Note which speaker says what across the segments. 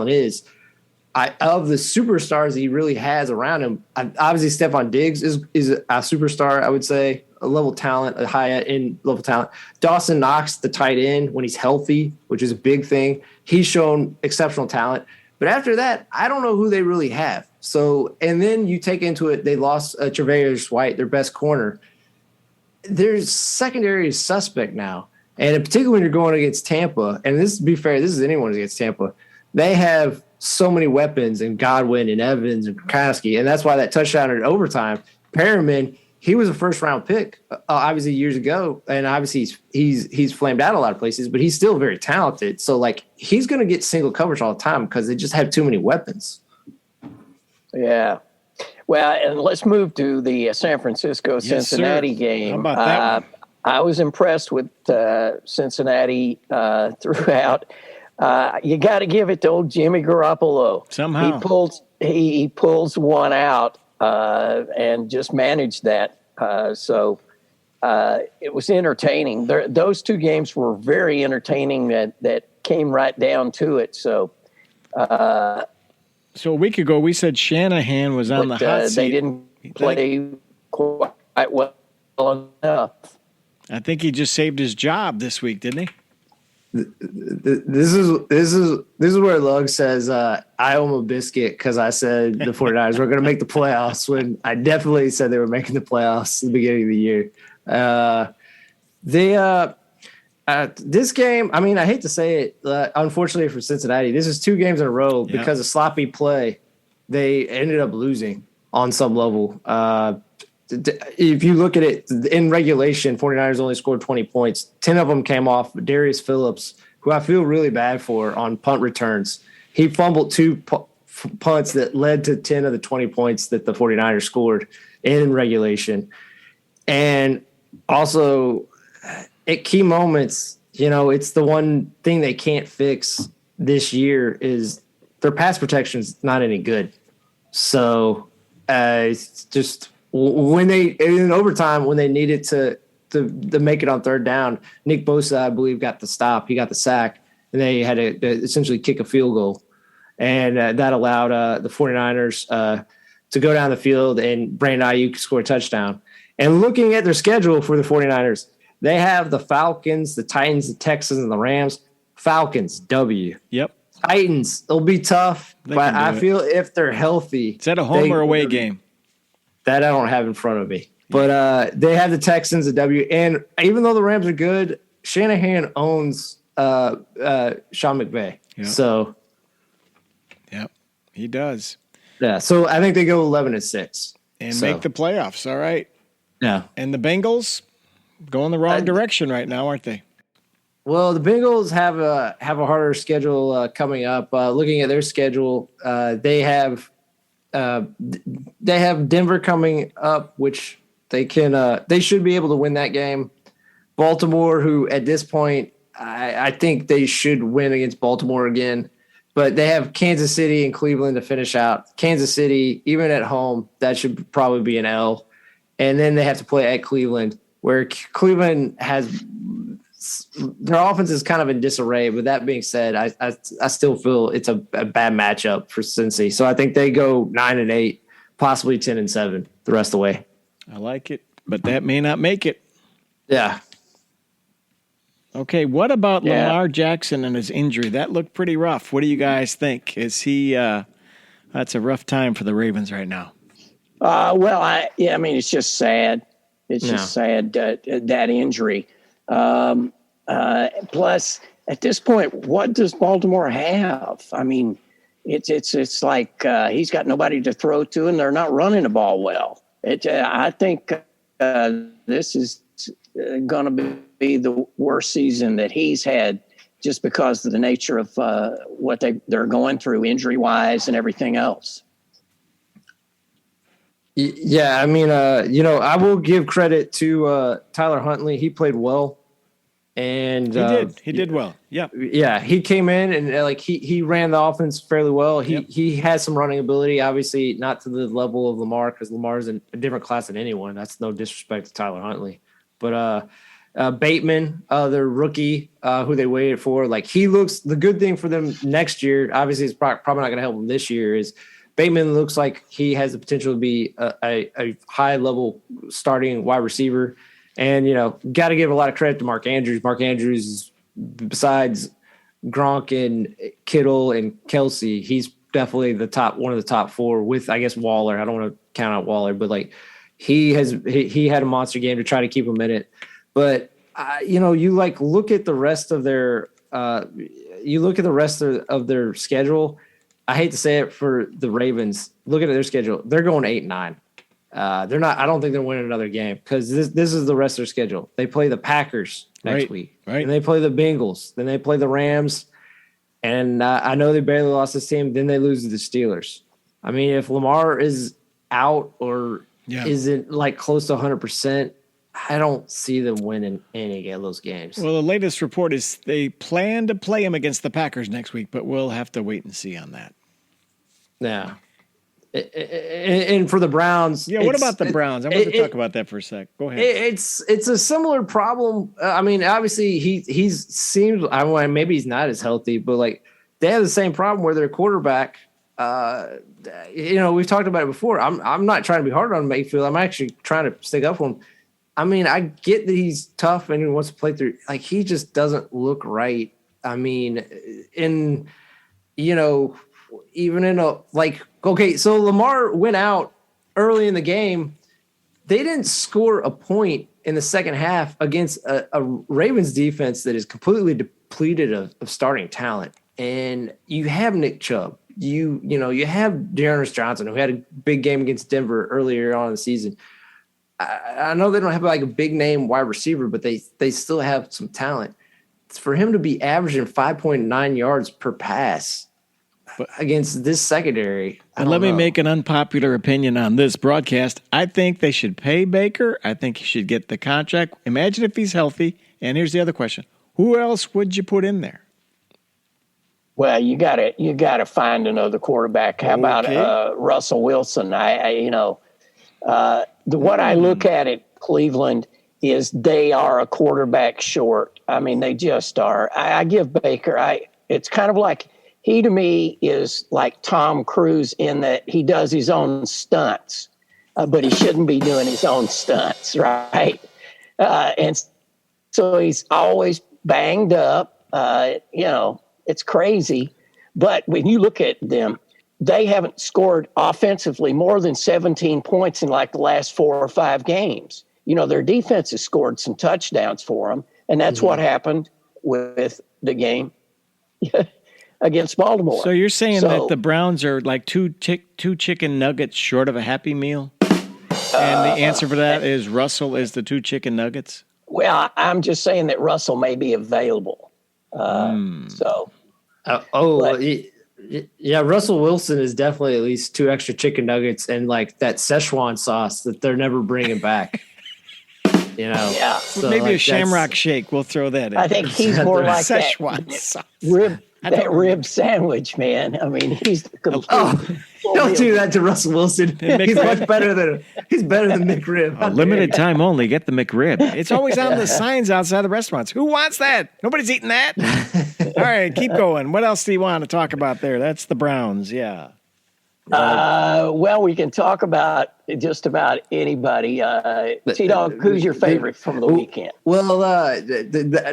Speaker 1: is. Of the superstars he really has around him, obviously Stephon Diggs is a superstar, I would say, a level talent, a high-end level talent. Dawson Knox, the tight end, when he's healthy, which is a big thing, he's shown exceptional talent. But after that, I don't know who they really have. So, and then you take into it, they lost Tre'Davious White, their best corner. Their secondary is suspect now. And particularly when you're going against Tampa, and this, to be fair, this is anyone against Tampa, they have so many weapons in Godwin and Evans and Gronkowski, and that's why that touchdown in overtime, Perriman, he was a first-round pick, obviously years ago, and obviously he's flamed out a lot of places, but he's still very talented. So, like, he's going to get single coverage all the time because they just have too many weapons.
Speaker 2: Yeah. Well, and let's move to the San Francisco-Cincinnati game.
Speaker 3: How about that one?
Speaker 2: I was impressed with Cincinnati throughout. You got to give it to old Jimmy Garoppolo.
Speaker 3: Somehow
Speaker 2: he pulls one out and just managed that. So it was entertaining. Those two games were very entertaining. That came right down to it. So.
Speaker 3: So a week ago we said Shanahan was on the hot seat.
Speaker 2: They didn't play quite well enough.
Speaker 3: I think he just saved his job this week, didn't he?
Speaker 1: This is where Lug says I owe him a biscuit because I said the 49ers were going to make the playoffs when I definitely said they were making the playoffs at the beginning of the year. This game, I mean, I hate to say it, unfortunately for Cincinnati, this is 2 games in a row because of sloppy play. They ended up losing on some level. If you look at it in regulation, 49ers only scored 20 points. 10 of them came off Darius Phillips, who I feel really bad for on punt returns. He fumbled 2 punts that led to 10 of the 20 points that the 49ers scored in regulation. And also at key moments, it's the one thing they can't fix this year is their pass protection is not any good. So it's just – when they in overtime, when they needed to make it on third down, Nick Bosa, I believe, got the stop. He got the sack, and they had to essentially kick a field goal. And that allowed the 49ers to go down the field, and Brandon Ayuk score a touchdown. And looking at their schedule for the 49ers, they have the Falcons, the Titans, the Texans, and the Rams. Falcons, W.
Speaker 3: Yep.
Speaker 1: Titans, it'll be tough, but I feel if they're healthy.
Speaker 3: Is that a home or away game?
Speaker 1: That I don't have in front of me. But they have the Texans, the W. And even though the Rams are good, Shanahan owns Sean McVay. Yep. So.
Speaker 3: Yep, he does.
Speaker 1: Yeah, so I think they go 11-6.
Speaker 3: And make the playoffs, all right.
Speaker 1: Yeah.
Speaker 3: And the Bengals going the wrong direction right now, aren't they?
Speaker 1: Well, the Bengals have a harder schedule coming up. Looking at their schedule, they have Denver coming up, which they should be able to win that game. Baltimore, who at this point, I think they should win against Baltimore again. But they have Kansas City and Cleveland to finish out. Kansas City, even at home, that should probably be an L. And then they have to play at Cleveland, where Cleveland has their offense is kind of in disarray. But that being said, I still feel it's a bad matchup for Cincy. So I think they go 9-8, possibly 10-7 the rest of the way.
Speaker 3: I like it, but that may not make it.
Speaker 1: Yeah.
Speaker 3: Okay, what about Lamar Jackson and his injury? That looked pretty rough. What do you guys think? Is he that's a rough time for the Ravens right now.
Speaker 2: I mean, it's just sad. It's just sad that injury. Plus, at this point, what does Baltimore have? I mean, it's like he's got nobody to throw to, and they're not running the ball well. I think this is going to be the worst season that he's had, just because of the nature of what they're going through injury-wise and everything else.
Speaker 1: Yeah, I mean, I will give credit to Tyler Huntley. He played well. And
Speaker 3: he did well. Yeah.
Speaker 1: Yeah. He came in and he ran the offense fairly well. He has some running ability, obviously not to the level of Lamar, because Lamar's in a different class than anyone. That's no disrespect to Tyler Huntley. But Bateman, their rookie, who they waited for, like he looks. The good thing for them next year, obviously, it's probably not going to help them this year. Is Bateman looks like he has the potential to be a high level starting wide receiver, and got to give a lot of credit to Mark Andrews. Mark Andrews, besides Gronk and Kittle and Kelsey, he's definitely one of the top four with, I guess, Waller. I don't want to count out Waller, but like he had a monster game to try to keep him in it. But you like look at the rest of their of their schedule. I hate to say it for the Ravens. Looking at their schedule, they're going 8-9. They're not. I don't think they're winning another game because this is the rest of their schedule. They play the Packers next week,
Speaker 3: right?
Speaker 1: And they play the Bengals. Then they play the Rams, and I know they barely lost this team. Then they lose to the Steelers. I mean, if Lamar is out or isn't like close to 100%, I don't see them winning any of those games.
Speaker 3: Well, the latest report is they plan to play him against the Packers next week, but we'll have to wait and see on that.
Speaker 1: Yeah. And for the Browns,
Speaker 3: what about the Browns? I want to talk about that for a sec. Go ahead.
Speaker 1: It's a similar problem. I mean, obviously he's seems. Maybe he's not as healthy, but like they have the same problem where their quarterback. We've talked about it before. I'm not trying to be hard on Mayfield. I'm actually trying to stick up for him. I mean, I get that he's tough and he wants to play through. Like he just doesn't look right. I mean, even in a okay, so Lamar went out early in the game. They didn't score a point in the second half against a Ravens defense that is completely depleted of starting talent. And you have Nick Chubb. You have Dearness Johnson, who had a big game against Denver earlier on in the season. I know they don't have like a big name wide receiver, but they still have some talent. For him to be averaging 5.9 yards per pass against this secondary.
Speaker 3: Let me make an unpopular opinion on this broadcast. I think they should pay Baker. I think he should get the contract. Imagine if he's healthy. And here's the other question. Who else would you put in there?
Speaker 2: Well, you gotta find another quarterback. How about Russell Wilson? What I look at Cleveland is they are a quarterback short. I mean, they just are. I give Baker. It's kind of like. He, to me, is like Tom Cruise in that he does his own stunts, but he shouldn't be doing his own stunts, right? And so he's always banged up. It's crazy. But when you look at them, they haven't scored offensively more than 17 points in like the last 4 or 5 games. Their defense has scored some touchdowns for them, and that's what happened with the game. Against Baltimore.
Speaker 3: So you're saying that the Browns are like two chicken nuggets short of a Happy Meal? And the answer for that is Russell is the 2 chicken nuggets?
Speaker 2: Well, I'm just saying that Russell may be available. Russell
Speaker 1: Wilson is definitely at least 2 extra chicken nuggets and like that Szechuan sauce that they're never bringing back.
Speaker 2: Yeah.
Speaker 3: So maybe a Shamrock Shake. We'll throw that in.
Speaker 2: I think he's more like
Speaker 3: Szechuan sauce.
Speaker 2: Rib sandwich, man. I mean, he's
Speaker 1: don't do that to Russell Wilson. He's better than McRib.
Speaker 3: Limited time only. Get the McRib. It's always on the signs outside the restaurants. Who wants that? Nobody's eating that. All right, keep going. What else do you want to talk about there? That's the Browns. Yeah.
Speaker 2: Well, we can talk about just about anybody. T-Dog, who's your favorite from the weekend?
Speaker 1: Well,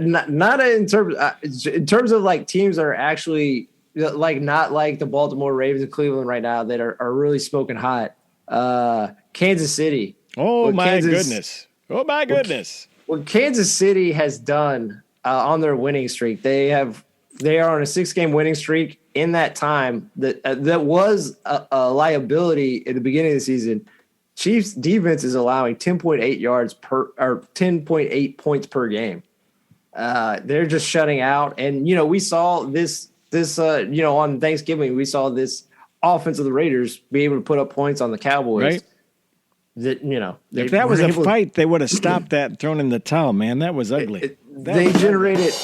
Speaker 1: not in terms of like teams that are actually like not like the Baltimore Ravens and Cleveland right now that are really smoking hot. Kansas City.
Speaker 3: Oh my goodness.
Speaker 1: What Kansas City has done on their winning streak, they are on a 6-game winning streak. In that time, that was a liability at the beginning of the season. Chiefs defense is allowing 10.8 yards per or 10.8 points per game. They're just shutting out, and we saw this on Thanksgiving. We saw this offense of the Raiders be able to put up points on the Cowboys.
Speaker 3: Right.
Speaker 1: That
Speaker 3: if that was a fight, they would have stopped that and thrown in the towel. Man, that was ugly.
Speaker 1: They generated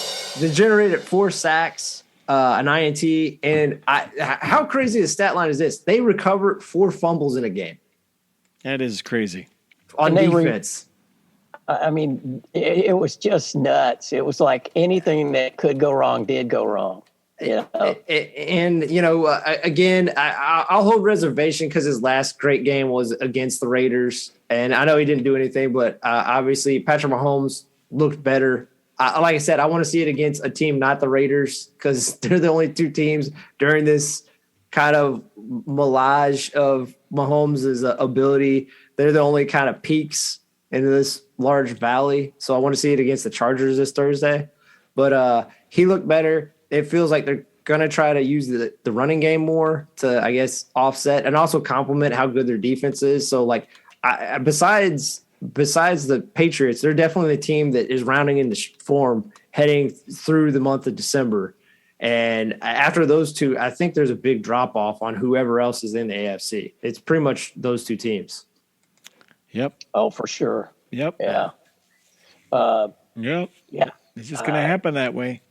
Speaker 1: 4 sacks. An INT, and how crazy the stat line is this? They recovered 4 fumbles in a game.
Speaker 3: That is crazy.
Speaker 1: On defense.
Speaker 2: I mean, it was just nuts. It was like anything that could go wrong did go wrong. You know?
Speaker 1: And again, I'll hold reservation because his last great game was against the Raiders, and I know he didn't do anything, but obviously Patrick Mahomes looked better. Like I said, I want to see it against a team, not the Raiders, because they're the only two teams during this kind of melange of Mahomes' ability. They're the only kind of peaks in this large valley. So I want to see it against the Chargers this Thursday. But he looked better. It feels like they're going to try to use the running game more to, I guess, offset and also complement how good their defense is. So, like, besides the Patriots, they're definitely the team that is rounding into form heading through the month of December. And after those two, I think there's a big drop-off on whoever else is in the AFC. It's pretty much those two teams.
Speaker 3: Yep.
Speaker 2: Oh, for sure.
Speaker 3: Yep.
Speaker 2: Yeah.
Speaker 3: Yep.
Speaker 2: Yeah.
Speaker 3: It's just going to happen that way.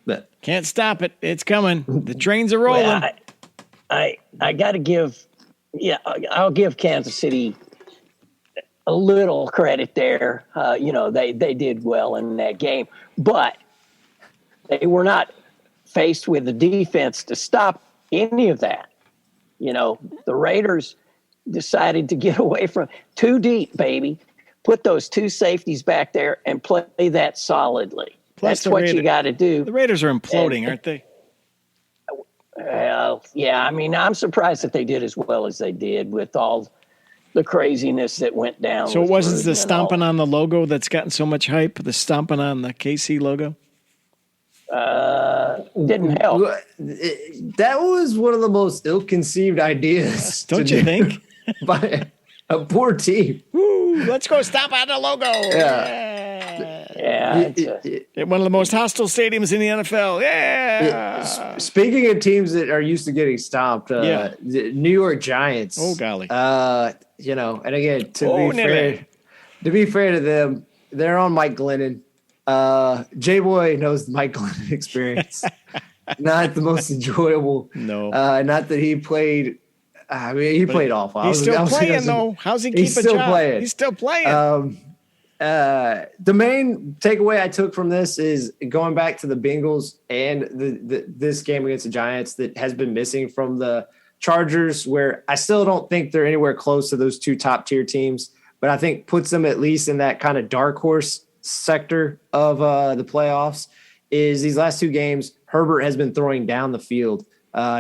Speaker 1: But
Speaker 3: can't stop it. It's coming. The trains are rolling.
Speaker 2: Well, I got to give, I'll give Kansas City a little credit there. They did well in that game, but they were not faced with the defense to stop any of that. The Raiders decided to get away from too deep, baby. Put those two safeties back there and play that solidly.
Speaker 3: Plus
Speaker 2: that's what you got to do.
Speaker 3: The Raiders are imploding, aren't they?
Speaker 2: Well, yeah. I mean, I'm surprised that they did as well as they did with all the craziness that went down.
Speaker 3: So it wasn't the stomping on the logo that's gotten so much hype, the stomping on the KC logo?
Speaker 2: Didn't help.
Speaker 1: That was one of the most ill-conceived ideas.
Speaker 3: Don't you think?
Speaker 1: By a poor team.
Speaker 3: Woo, let's go stomp on the logo.
Speaker 2: Yeah.
Speaker 3: One of the most hostile stadiums in the NFL. Yeah.
Speaker 1: Speaking of teams that are used to getting stomped, the New York Giants.
Speaker 3: Oh, golly.
Speaker 1: And again, to be fair to them, they're on Mike Glennon. J-Boy knows the Mike Glennon experience. Not the most enjoyable.
Speaker 3: No.
Speaker 1: Not that he played. I mean, he played awful.
Speaker 3: He's still playing, though. How's he keep a job?
Speaker 1: Playing.
Speaker 3: He's still playing.
Speaker 1: The main takeaway I took from this is going back to the Bengals and this game against the Giants that has been missing from the Chargers, where I still don't think they're anywhere close to those two top-tier teams, but I think puts them at least in that kind of dark horse sector of the playoffs, is these last two games, Herbert has been throwing down the field.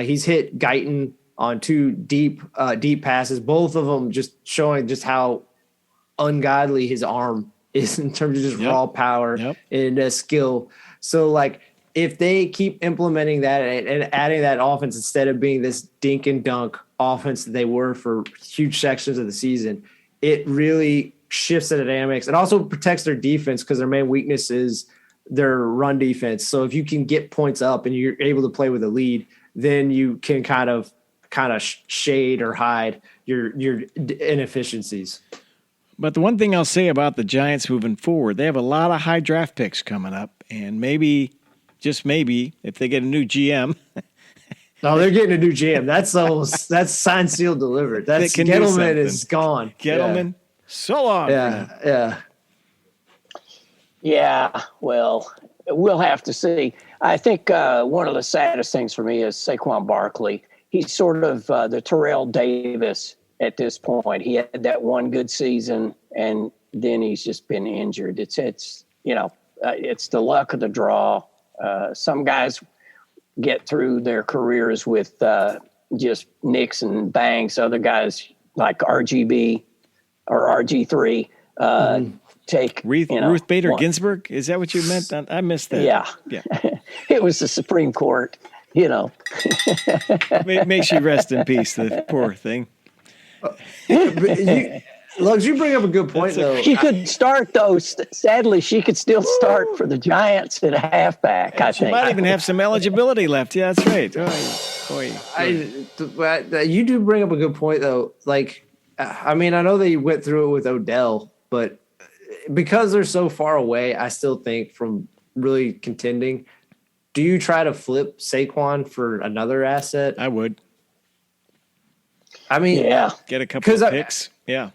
Speaker 1: He's hit Guyton on two deep passes, both of them just showing just how ungodly his arm is in terms of just raw power and skill. So, like, if they keep implementing that and adding that offense instead of being this dink and dunk offense that they were for huge sections of the season, it really shifts the dynamics. It also protects their defense because their main weakness is their run defense. So if you can get points up and you're able to play with a lead, then you can kind of shade or hide your inefficiencies.
Speaker 3: But the one thing I'll say about the Giants moving forward, they have a lot of high draft picks coming up, and maybe, just maybe, if they get a new GM.
Speaker 1: No, they're getting a new GM. That's signed, sealed, delivered. That's Gettleman is gone.
Speaker 3: Gettleman, so long.
Speaker 2: Yeah. Well, we'll have to see. I think one of the saddest things for me is Saquon Barkley. He's sort of the Terrell Davis at this point. He had that one good season, and then he's just been injured. It's the luck of the draw. Some guys get through their careers with just nicks and bangs. Other guys like RGB or RG3 take
Speaker 3: Ruth Bader Ginsburg. Is that what you meant? I missed that.
Speaker 2: Yeah. It was the Supreme Court.
Speaker 3: May she rest in peace. The poor thing.
Speaker 1: Lugs, you bring up a good point, though.
Speaker 2: She could start, though. Sadly, she could still start for the Giants at halfback, I think.
Speaker 3: She might even have some eligibility left. Yeah, that's right.
Speaker 1: You do bring up a good point, though. Like, I mean, I know they went through it with Odell, but because they're so far away, I still think from really contending, do you try to flip Saquon for another asset?
Speaker 3: I would.
Speaker 1: I mean,
Speaker 2: yeah,
Speaker 3: get a couple of picks. I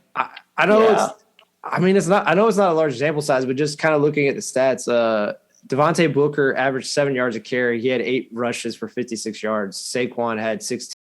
Speaker 1: know I mean, it's not. I know it's not a large sample size, but just kind of looking at the stats, Devontae Booker averaged 7 yards a carry. He had 8 rushes for 56 yards. Saquon had 16